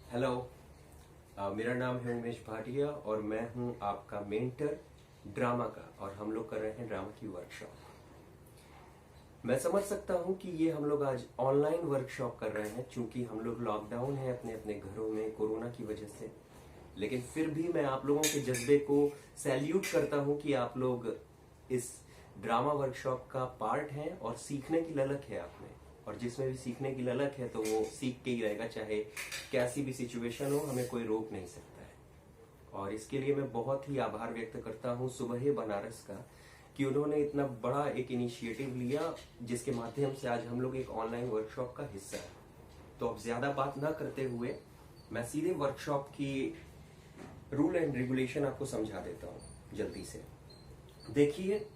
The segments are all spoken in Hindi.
हेलो। मेरा नाम है उमेश भाटिया और मैं हूं आपका मेंटर ड्रामा का, और हम लोग कर रहे हैं ड्रामा की वर्कशॉप। मैं समझ सकता हूं कि ये हम लोग आज ऑनलाइन वर्कशॉप कर रहे हैं क्योंकि हम लोग लॉकडाउन है अपने अपने घरों में कोरोना की वजह से। लेकिन फिर भी मैं आप लोगों के जज्बे को सैल्यूट करता हूं कि आप लोग इस ड्रामा वर्कशॉप का पार्ट हैं और सीखने की ललक है आप में। और जिसमें भी सीखने की ललक है तो वो सीख के ही रहेगा, चाहे कैसी भी सिचुएशन हो, हमें कोई रोक नहीं सकता है। और इसके लिए मैं बहुत ही आभार व्यक्त करता हूँ सुबह बनारस का कि उन्होंने इतना बड़ा एक इनिशिएटिव लिया जिसके माध्यम से आज हम लोग एक ऑनलाइन वर्कशॉप का हिस्सा है। तो अब ज्यादा बात ना करते हुए मैं सीधे वर्कशॉप की रूल एंड रेगुलेशन आपको समझा देता हूँ जल्दी से। देखिए,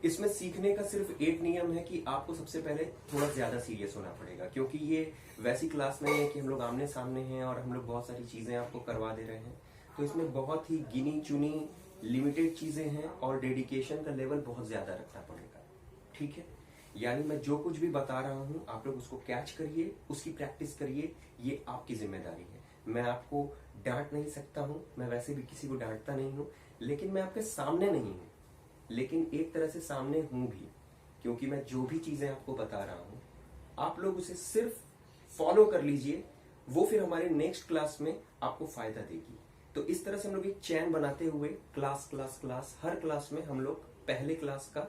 इसमें सीखने का सिर्फ एक नियम है कि आपको सबसे पहले थोड़ा ज्यादा सीरियस होना पड़ेगा, क्योंकि ये वैसी क्लास नहीं है कि हम लोग आमने सामने हैं और हम लोग बहुत सारी चीजें आपको करवा दे रहे हैं। तो इसमें बहुत ही गिनी चुनी लिमिटेड चीजें हैं और डेडिकेशन का लेवल बहुत ज्यादा रखना पड़ेगा। ठीक है, यानी मैं जो कुछ भी बता रहा हूं आप लोग उसको कैच करिए, उसकी प्रैक्टिस करिए, ये आपकी जिम्मेदारी है। मैं आपको डांट नहीं सकता हूं, मैं वैसे भी किसी को डांटता नहीं हूं, लेकिन मैं आपके सामने नहीं हूं, लेकिन एक तरह से सामने हूं भी, क्योंकि मैं जो भी चीजें आपको बता रहा हूं आप लोग उसे सिर्फ फॉलो कर लीजिए, वो फिर हमारे नेक्स्ट क्लास में आपको फायदा देगी। तो इस तरह से हम लोग एक चैन बनाते हुए क्लास क्लास क्लास हर क्लास में हम लोग पहले क्लास का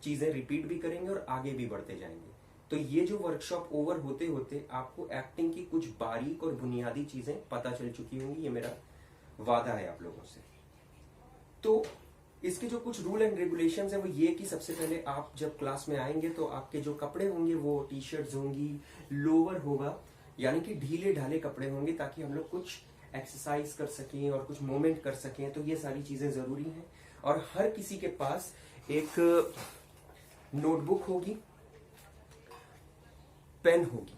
चीजें रिपीट भी करेंगे और आगे भी बढ़ते जाएंगे। तो ये जो वर्कशॉप ओवर होते होते आपको एक्टिंग की कुछ बारीक और बुनियादी चीजें पता चल चुकी होंगी, ये मेरा वादा है आप लोगों से। तो इसके जो कुछ रूल एंड रेगुलेशंस है वो ये कि सबसे पहले आप जब क्लास में आएंगे तो आपके जो कपड़े होंगे वो टी शर्ट्स होंगी, लोअर होगा, यानी कि ढीले ढाले कपड़े होंगे ताकि हम लोग कुछ एक्सरसाइज कर सकें और कुछ मूवमेंट कर सकें। तो ये सारी चीजें जरूरी हैं। और हर किसी के पास एक नोटबुक होगी, पेन होगी।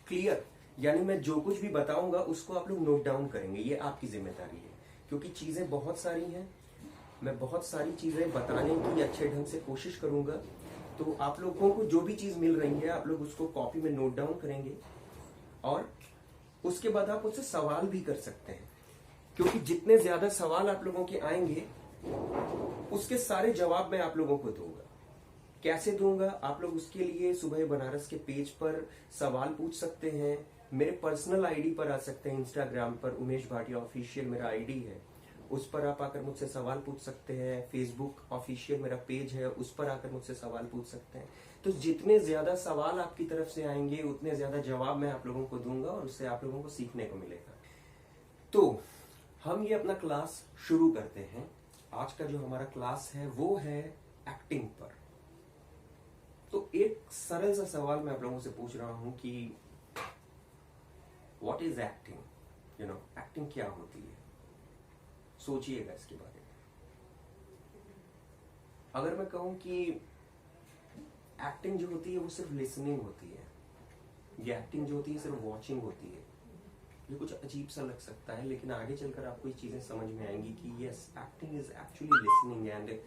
क्लियर? यानी मैं जो कुछ भी बताऊंगा उसको आप लोग नोट डाउन करेंगे, ये आपकी जिम्मेदारी है, क्योंकि चीजें बहुत सारी हैं। मैं बहुत सारी चीजें बताने की अच्छे ढंग से कोशिश करूंगा। तो आप लोगों को जो भी चीज मिल रही है आप लोग उसको कॉपी में नोट डाउन करेंगे और उसके बाद आप उससे सवाल भी कर सकते हैं, क्योंकि जितने ज्यादा सवाल आप लोगों के आएंगे उसके सारे जवाब मैं आप लोगों को दूंगा। कैसे दूंगा? आप लोग उसके लिए सुबह बनारस के पेज पर सवाल पूछ सकते हैं, मेरे पर्सनल आईडी पर आ सकते हैं, इंस्टाग्राम पर उमेश भाटिया ऑफिशियल मेरा आईडी है, उस पर आप आकर मुझसे सवाल पूछ सकते हैं। फेसबुक ऑफिशियल मेरा पेज है, उस पर आकर मुझसे सवाल पूछ सकते हैं। तो जितने ज्यादा सवाल आपकी तरफ से आएंगे उतने ज्यादा जवाब मैं आप लोगों को दूंगा और उससे आप लोगों को सीखने को मिलेगा। तो हम ये अपना क्लास शुरू करते हैं। आज का जो हमारा क्लास है वो है एक्टिंग पर। तो एक सरल सा सवाल मैं आप लोगों से पूछ रहा हूं कि व्हाट इज एक्टिंग? एक्टिंग क्या होती है? सोचिएगा इसके बारे में। अगर मैं कहूं कि एक्टिंग जो होती है वो सिर्फ लिसनिंग होती है, ये एक्टिंग जो होती है सिर्फ वॉचिंग होती है, ये कुछ अजीब सा लग सकता है, लेकिन आगे चलकर आपको ये चीजें समझ में आएंगी कि yes, acting is actually listening and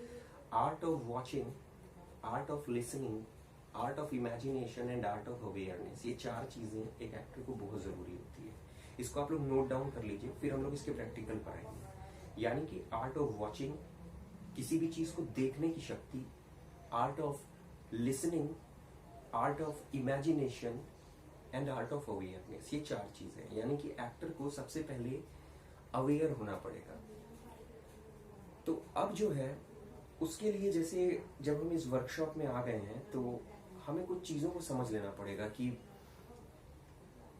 art of watching, art of listening, art of imagination and art of awareness, ये चार चीजें एक एक्टर को बहुत जरूरी होती है। इसको आप लोग नोट डाउन कर लीजिए, फिर हम लोग इसके प्रैक्टिकल पर आएंगे। यानी कि आर्ट ऑफ वॉचिंग, किसी भी चीज को देखने की शक्ति, art of listening, art of imagination and art of awareness, ये चार चीजें। यानी कि एक्टर को सबसे पहले अवेयर होना पड़ेगा। तो अब जो है उसके लिए, जैसे जब हम इस वर्कशॉप में आ गए हैं तो हमें कुछ चीजों को समझ लेना पड़ेगा कि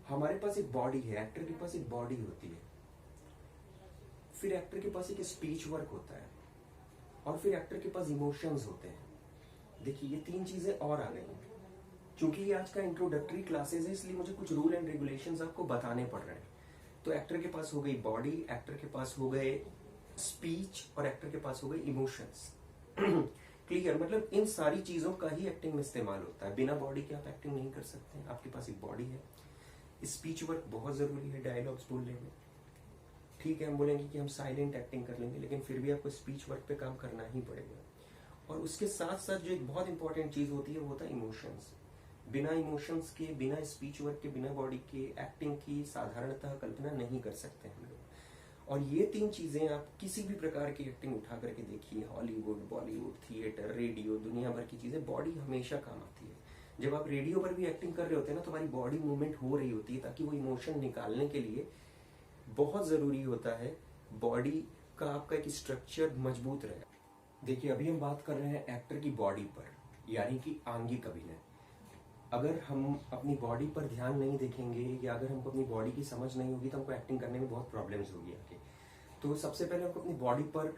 हमारे पास एक बॉडी है, एक्टर के पास एक बॉडी होती है, फिर एक्टर के पास एक स्पीच वर्क होता है, और फिर एक्टर के पास इमोशंस होते हैं। देखिए, ये तीन चीजें और आ गई हैं। क्योंकि ये आज का इंट्रोडक्टरी क्लासेस है, इसलिए मुझे कुछ रूल एंड रेगुलेशंस आपको बताने पड़ रहे हैं। तो एक्टर के पास हो गई बॉडी, एक्टर के पास हो गए स्पीच, और एक्टर के पास हो गए इमोशंस। क्लियर? मतलब इन सारी चीजों का ही एक्टिंग में इस्तेमाल होता है। बिना बॉडी के आप एक्टिंग नहीं कर सकते हैं। आपके पास एक बॉडी है, स्पीच वर्क बहुत जरूरी है डायलॉग्स बोलने में। ठीक है, हम बोलेंगे कि हम साइलेंट एक्टिंग कर लेंगे, लेकिन फिर भी आपको स्पीच वर्क पे काम करना ही पड़ेगा। और उसके साथ साथ जो एक बहुत इंपॉर्टेंट चीज होती है वो होता है इमोशंस। बिना इमोशंस के, बिना स्पीच वर्क के, बिना बॉडी के एक्टिंग की साधारणतः कल्पना नहीं कर सकते हम लोग। और ये 3 चीजें आप किसी भी प्रकार की एक्टिंग उठा करके देखिए, हॉलीवुड, बॉलीवुड, थिएटर, रेडियो, दुनिया भर की चीजें, बॉडी हमेशा काम आती है। जब आप रेडियो पर भी एक्टिंग कर रहे होते हैं ना, तो हमारी बॉडी मूवमेंट हो रही होती है, ताकि वो इमोशन निकालने के लिए बहुत जरूरी होता है बॉडी का आपका एक स्ट्रक्चर मजबूत रहे। देखिए, अभी हम बात कर रहे हैं एक्टर की बॉडी पर, यानी कि आंगिक अभिनय। अगर हम अपनी बॉडी पर ध्यान नहीं देखेंगे, या अगर हमको अपनी बॉडी की समझ नहीं होगी, तो हमको एक्टिंग करने में बहुत प्रॉब्लम्स होगी आगे। तो सबसे पहले हमको अपनी बॉडी पर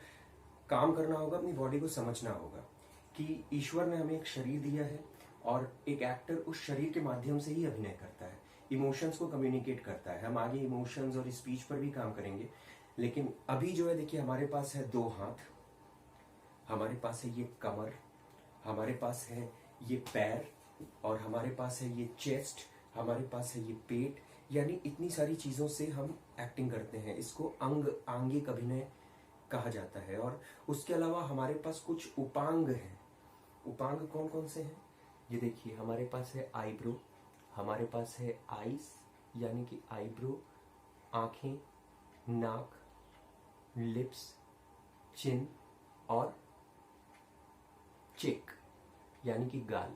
काम करना होगा, अपनी बॉडी को समझना होगा कि ईश्वर ने हमें एक शरीर दिया है, और एक एक्टर उस शरीर के माध्यम से ही अभिनय करता है, इमोशंस को कम्युनिकेट करता है। हम आगे इमोशंस और स्पीच पर भी काम करेंगे, लेकिन अभी जो है, देखिए, हमारे पास है 2 हाथ, हमारे पास है ये कमर, हमारे पास है ये पैर, और हमारे पास है ये चेस्ट, हमारे पास है ये पेट। यानी इतनी सारी चीजों से हम एक्टिंग करते हैं। इसको आंगिक अभिनय कहा जाता है। और उसके अलावा हमारे पास कुछ उपांग हैं। उपांग कौन कौन से हैं? ये देखिए, हमारे पास है आईब्रो, हमारे पास है आईज, यानी कि आईब्रो, आंखें, नाक, लिप्स, चिन, और चेक, यानी कि गाल।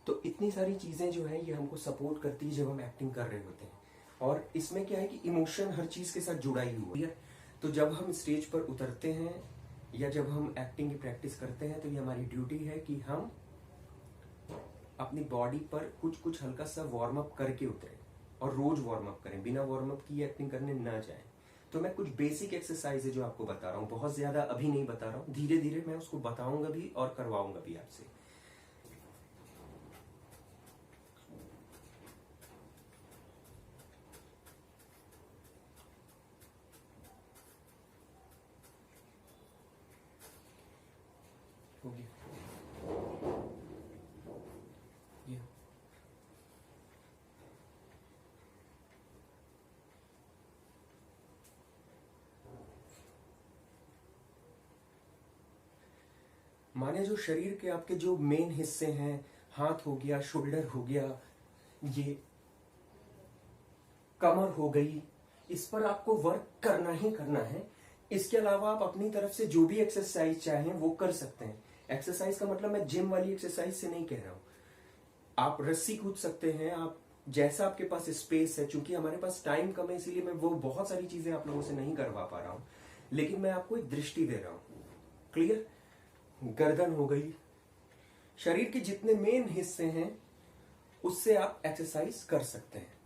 तो इतनी सारी चीजें जो है, ये हमको सपोर्ट करती है जब हम एक्टिंग कर रहे होते हैं। और इसमें क्या है कि इमोशन हर चीज के साथ जुड़ा ही हुआ है। तो जब हम स्टेज पर उतरते हैं, या जब हम एक्टिंग की प्रैक्टिस करते हैं, तो ये हमारी ड्यूटी है कि हम अपनी बॉडी पर कुछ कुछ हल्का सा वार्म अप करके उतरें, और रोज वार्म अप करें। बिना वार्म अप की एक्टिंग करने ना जाएं। तो मैं कुछ बेसिक एक्सरसाइज है जो आपको बता रहा हूँ, बहुत ज्यादा अभी नहीं बता रहा हूँ, धीरे धीरे मैं उसको बताऊंगा भी और करवाऊंगा भी आपसे। हो गया ये। माने जो शरीर के आपके जो मेन हिस्से हैं, हाथ हो गया, शोल्डर हो गया, ये कमर हो गई, इस पर आपको वर्क करना ही करना है। इसके अलावा आप अपनी तरफ से जो भी एक्सरसाइज चाहें वो कर सकते हैं। एक्सरसाइज का मतलब मैं जिम वाली एक्सरसाइज से नहीं कह रहा हूं। आप रस्सी कूद सकते हैं, आप जैसा आपके पास स्पेस है। चूंकि हमारे पास टाइम कम है, इसीलिए मैं वो बहुत सारी चीजें आप लोगों से नहीं करवा पा रहा हूं, लेकिन मैं आपको एक दृष्टि दे रहा हूं। क्लियर? गर्दन हो गई, शरीर के जितने मेन हिस्से हैं उससे आप एक्सरसाइज कर सकते हैं।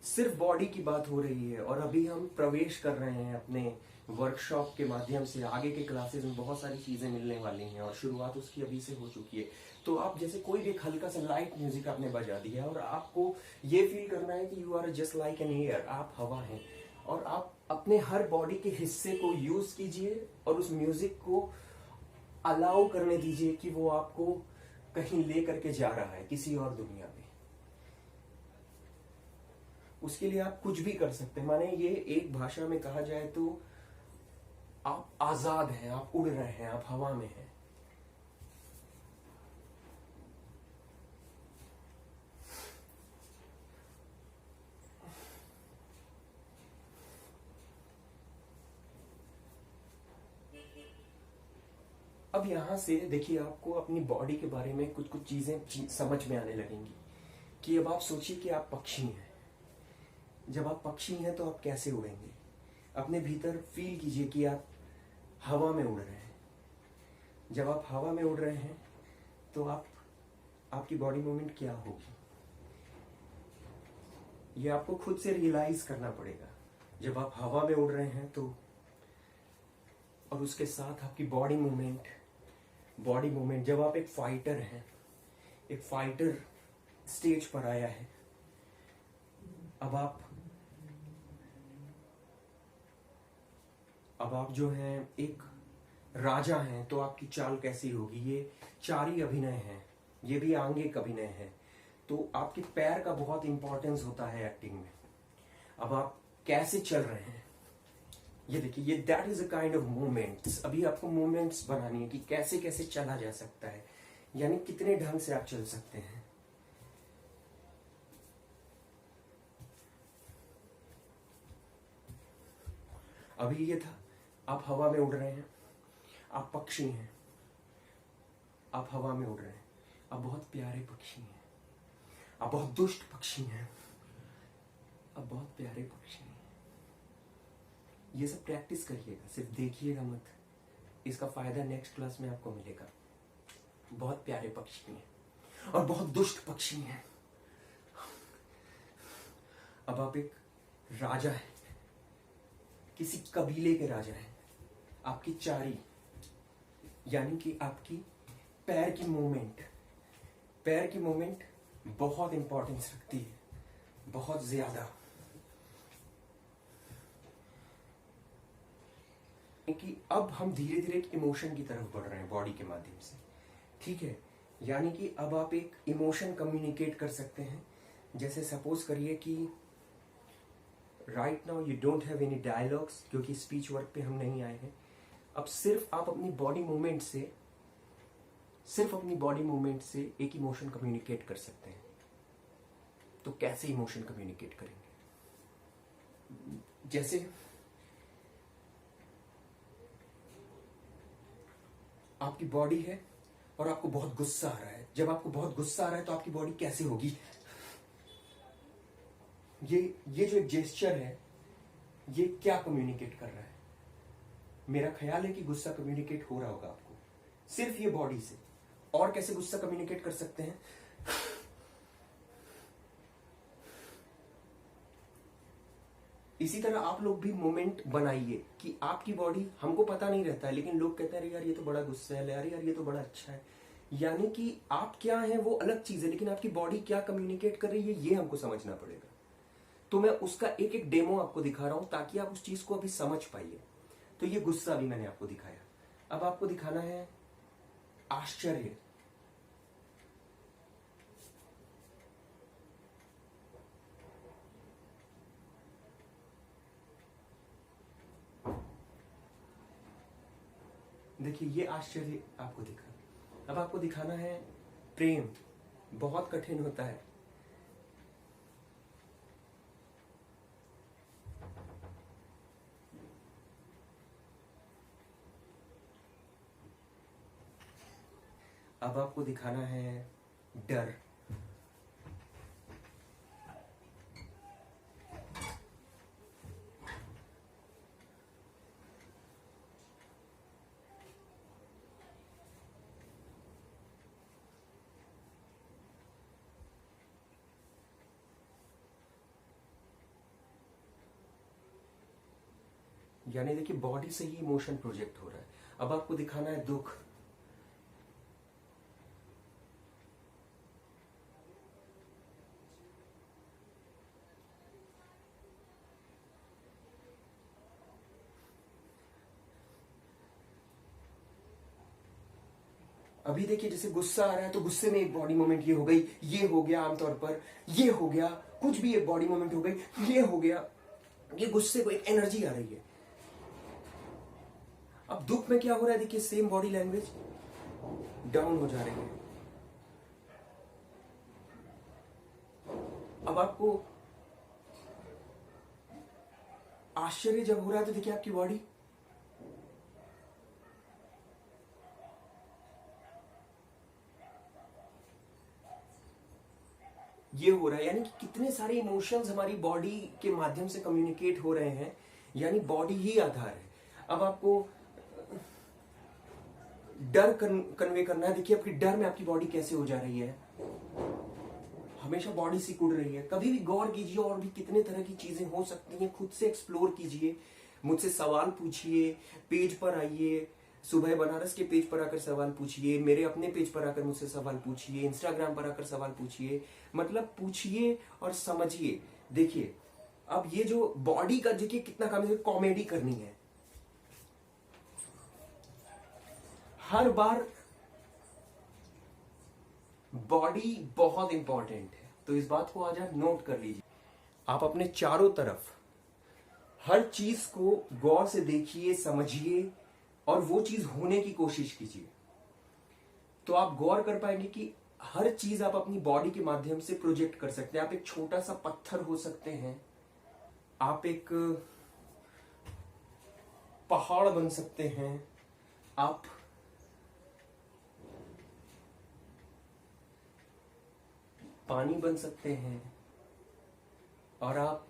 सिर्फ बॉडी की बात हो रही है, और अभी हम प्रवेश कर रहे हैं अपने वर्कशॉप के माध्यम से। आगे के क्लासेस में बहुत सारी चीजें मिलने वाली हैं, और शुरुआत उसकी अभी से हो चुकी है। तो आप जैसे कोई भी एक हल्का सा लाइट म्यूजिक आपने बजा दिया, और आपको ये फील करना है कि you are just like an air, आप हवा हैं। और आप अपने हर बॉडी के हिस्से को यूज कीजिए, और उस म्यूजिक को अलाउ करने दीजिए कि वो आपको कहीं ले करके जा रहा है, किसी और दुनिया में। उसके लिए आप कुछ भी कर सकते हैं। माने ये एक भाषा में कहा जाए तो आप आजाद हैं, आप उड़ रहे हैं, आप हवा में हैं। अब यहां से देखिए, आपको अपनी बॉडी के बारे में कुछ कुछ चीजें समझ में आने लगेंगी। कि अब आप सोचिए कि आप पक्षी हैं। जब आप पक्षी हैं तो आप कैसे उड़ेंगे? अपने भीतर फील कीजिए कि आप हवा में उड़ रहे हैं। जब आप हवा में उड़ रहे हैं तो आपकी बॉडी मूवमेंट क्या होगी, ये आपको खुद से रियलाइज करना पड़ेगा। जब आप हवा में उड़ रहे हैं तो, और उसके साथ आपकी बॉडी मूवमेंट, जब आप एक फाइटर हैं, एक फाइटर स्टेज पर आया है, अब आप जो हैं एक राजा हैं, तो आपकी चाल कैसी होगी? ये 4 ही अभिनय हैं, ये भी आंगिक अभिनय है। तो आपके पैर का बहुत इंपॉर्टेंस होता है एक्टिंग में। अब आप कैसे चल रहे हैं, ये देखिए, ये that is a kind of movements. अभी आपको मूवमेंट्स बनानी है कि कैसे कैसे चला जा सकता है, यानी कितने ढंग से आप चल सकते हैं। अभी ये था, आप हवा में उड़ रहे हैं, आप पक्षी हैं, आप हवा में उड़ रहे हैं, आप बहुत प्यारे पक्षी हैं, आप बहुत दुष्ट पक्षी हैं, आप बहुत प्यारे पक्षी हैं। ये सब प्रैक्टिस करिएगा, सिर्फ देखिएगा मत। इसका फायदा नेक्स्ट क्लास में आपको मिलेगा। बहुत प्यारे पक्षी हैं और बहुत दुष्ट पक्षी हैं। अब आप एक राजा हैं, किसी कबीले के राजा हैं। आपकी चारी यानी कि आपकी पैर की मूवमेंट बहुत इंपॉर्टेंस रखती है, बहुत ज्यादा। कि अब हम धीरे धीरे एक इमोशन की तरफ बढ़ रहे हैं बॉडी के माध्यम से, ठीक है। यानी कि अब आप एक इमोशन कम्युनिकेट कर सकते हैं। जैसे सपोज करिए कि right now you don't have any dialogues, क्योंकि स्पीच वर्क पे हम नहीं आए हैं। अब सिर्फ आप अपनी बॉडी मूवमेंट से एक इमोशन कम्युनिकेट कर सकते हैं। तो कैसे इमोशन कम्युनिकेट करेंगे? जैसे आपकी बॉडी है और आपको बहुत गुस्सा आ रहा है। जब आपको बहुत गुस्सा आ रहा है तो आपकी बॉडी कैसे होगी? ये जो एक जेस्चर है, ये क्या कम्युनिकेट कर रहा है? मेरा ख्याल है कि गुस्सा कम्युनिकेट हो रहा होगा आपको, सिर्फ ये बॉडी से। और कैसे गुस्सा कम्युनिकेट कर सकते हैं? इसी तरह आप लोग भी मोमेंट बनाइए कि आपकी बॉडी, हमको पता नहीं रहता है लेकिन लोग कहते हैं यार ये तो बड़ा गुस्सा है, यार ये तो बड़ा अच्छा है। यानी कि आप क्या हैं वो अलग चीज है, लेकिन आपकी बॉडी क्या कम्युनिकेट कर रही है ये हमको समझना पड़ेगा। तो मैं उसका एक एक डेमो आपको दिखा रहा हूं ताकि आप उस चीज को अभी समझ पाइए। तो ये गुस्सा भी मैंने आपको दिखाया, अब आपको दिखाना है आश्चर्य। देखिए ये आश्चर्य आपको दिखा। अब आपको दिखाना है प्रेम। बहुत कठिन होता है। अब आपको दिखाना है डर। यानी देखिए बॉडी से ही इमोशन प्रोजेक्ट हो रहा है। अब आपको दिखाना है दुख। अभी देखिए जैसे गुस्सा आ रहा है तो गुस्से में एक बॉडी मूवमेंट ये हो गई, ये हो गया, आमतौर पर ये हो गया, कुछ भी एक बॉडी मूवमेंट हो गई, ये हो गया। ये गुस्से को एक एनर्जी आ रही है। अब दुख में क्या हो रहा है? देखिए सेम बॉडी लैंग्वेज डाउन हो जा रही है। अब आपको आश्चर्य जब हो रहा है तो देखिए आपकी बॉडी ये हो रहा है। यानी कि कितने सारे इमोशंस हमारी बॉडी के माध्यम से कम्युनिकेट हो रहे हैं, यानी बॉडी ही आधार है। अब आपको डर कन्वे करना है। देखिए आपकी डर में आपकी बॉडी कैसे हो जा रही है, हमेशा बॉडी सिकुड़ रही है। कभी भी गौर कीजिए, और भी कितने तरह की चीजें हो सकती हैं, खुद से एक्सप्लोर कीजिए, मुझसे सवाल पूछिए, पेज पर आइए, सुबह बनारस के पेज पर आकर सवाल पूछिए, मेरे अपने पेज पर आकर मुझसे सवाल पूछिए, इंस्टाग्राम पर आकर सवाल पूछिए। मतलब पूछिए और समझिए। देखिए अब ये जो बॉडी का देखिए कितना काम है, कॉमेडी करनी है हर बार। बॉडी बहुत इंपॉर्टेंट है, तो इस बात को आज आप नोट कर लीजिए। आप अपने चारों तरफ हर चीज को गौर से देखिए, समझिए और वो चीज होने की कोशिश कीजिए। तो आप गौर कर पाएंगे कि हर चीज आप अपनी बॉडी के माध्यम से प्रोजेक्ट कर सकते हैं। आप एक छोटा सा पत्थर हो सकते हैं, आप एक पहाड़ बन सकते हैं, आप पानी बन सकते हैं और आप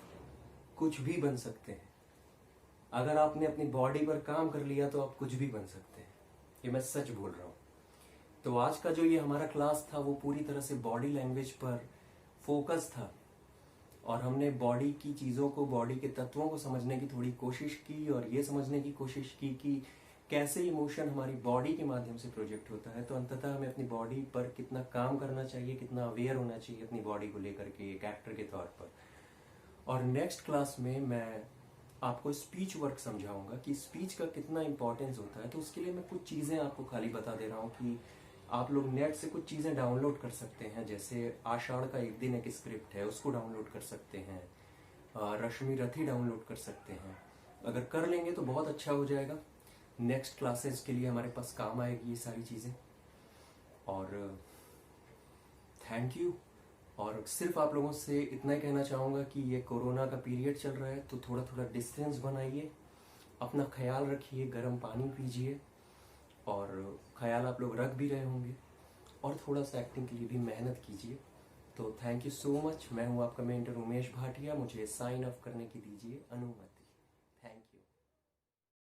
कुछ भी बन सकते हैं। अगर आपने अपनी बॉडी पर काम कर लिया तो आप कुछ भी बन सकते हैं। ये मैं सच बोल रहा हूं। तो आज का जो ये हमारा क्लास था वो पूरी तरह से बॉडी लैंग्वेज पर फोकस था और हमने बॉडी की चीज़ों को, बॉडी के तत्वों को समझने की थोड़ी कोशिश की और ये समझने की कोशिश की कि कैसे इमोशन हमारी बॉडी के माध्यम से प्रोजेक्ट होता है। तो अंततः हमें अपनी बॉडी पर कितना काम करना चाहिए, कितना अवेयर होना चाहिए अपनी बॉडी को लेकर के एक एक्टर के तौर पर। और नेक्स्ट क्लास में मैं आपको स्पीच वर्क समझाऊंगा कि स्पीच का कितना इंपॉर्टेंस होता है। तो उसके लिए मैं कुछ चीज़ें आपको खाली बता दे रहा हूँ कि आप लोग नेट से कुछ चीज़ें डाउनलोड कर सकते हैं। जैसे आषाढ़ का एक दिन एक स्क्रिप्ट है, उसको डाउनलोड कर सकते हैं। रश्मि रथी डाउनलोड कर सकते हैं। अगर कर लेंगे तो बहुत अच्छा हो जाएगा। नेक्स्ट क्लासेस के लिए हमारे पास काम आएगी ये सारी चीज़ें। और थैंक यू। और सिर्फ आप लोगों से इतना ही कहना चाहूँगा कि ये कोरोना का पीरियड चल रहा है तो थोड़ा थोड़ा डिस्टेंस बनाइए, अपना ख्याल रखिए, गर्म पानी पीजिए और ख्याल आप लोग रख भी रहे होंगे और थोड़ा सा एक्टिंग के लिए भी मेहनत कीजिए। तो थैंक यू सो मच। मैं हूँ आपका मेंटर उमेश भाटिया। मुझे साइन ऑफ करने की दीजिए अनुमति।